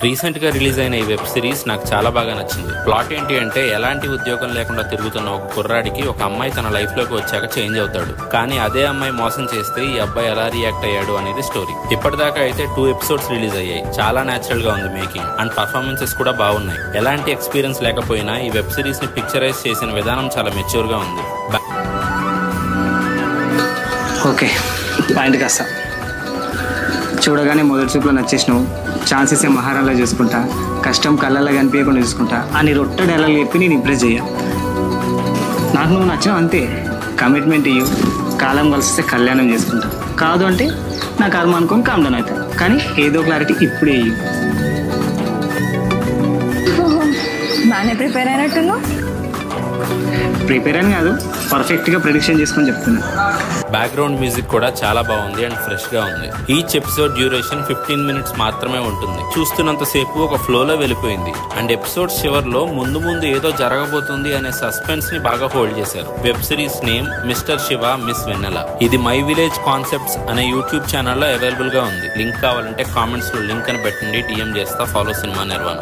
Recent గా release అయిన ఈ వెబ్ సిరీస్ నాకు చాలా బాగా నచ్చింది. ప్లాట్ ఏంటి అంటే ఎలాంటి ఉద్యోగం లేకుండా తిరుగుతున్న ఒక కుర్రాడికి ఒక అమ్మాయి తన లైఫ్ లోకి వచ్చాక చేంజ్ అవుతాడు. కానీ అదే అమ్మాయి మోసం చేస్తే ఈ అబ్బాయి ఎలా రియాక్ట్ అయ్యాడు అనేది స్టోరీ. ఇప్పటిదాకా అయితే 2 ఎపిసోడ్స్ రిలీజ్ అయ్యాయి. చాలా నేచురల్ గా ఉంది మేకింగ్ అండ్ పర్ఫార్మెన్సెస్ కూడా బాగున్నాయి. ఎలాంటి ఎక్స్పీరియన్స్ లేకపోయినా ఈ వెబ్ సిరీస్ ని పిక్చరైజ్ చేసిన విధానం చాలా మెచ్యూర్ గా ఉంది. ఓకే, పాయింట్కి వస్తా. చూడగానే మొదటి చూపులో నచ్చేసినావు, ఛాన్సెస్ మహారాణలా చూసుకుంటా, కష్టం కళ్ళల్లో కనిపించకుండా చూసుకుంటా అని రొట్ట డైలాగ్ చెప్పి నేను ఇంప్రెస్ చేయ. నాకు నువ్వు నచ్చావు అంతే. కమిట్మెంట్ ఇయ్యు, కాలం కలిస్తే కళ్యాణం చేసుకుంటా. కాదు అంటే నా కర్మ అనుకొని కామ్ డౌన్ అవుతా. కానీ ఏదో క్లారిటీ ఇప్పుడే ఇయ్యు. బాగానే ప్రిపేర్ అయినట్టున్నావు. ప్రిపేర్ అని కాదు, పర్ఫెక్ట్గా ప్రిడిక్షన్ చేసుకొని చెప్తున్నా. బ్యాక్గ్రౌండ్ మ్యూజిక్ కూడా చాలా బాగుంది అండ్ ఫ్రెష్ గా ఉంది. ఈచ్ ఎపిసోడ్ డ్యూరేషన్ 15 మినిట్స్ మాత్రమే ఉంటుంది. చూస్తున్నంత సేపు ఒక ఫ్లోలో వెళ్ళిపోయింది. అండ్ ఎపిసోడ్స్ చివర్లో ముందు ఏదో జరగబోతుంది అనే సస్పెన్స్ ని బాగా హోల్డ్ చేశారు. Web series name mister Shiva miss Vennela. ఇది మై విలేజ్ కాన్సెప్ట్స్ అనే యూట్యూబ్ ఛానల్లో అవైలబుల్ గా ఉంది. లింక్ కావాలంటే కామెంట్స్ లో లింక్ అని పెట్టండి, DM చేస్తా. ఫాలో సినిమా నిర్వాణ.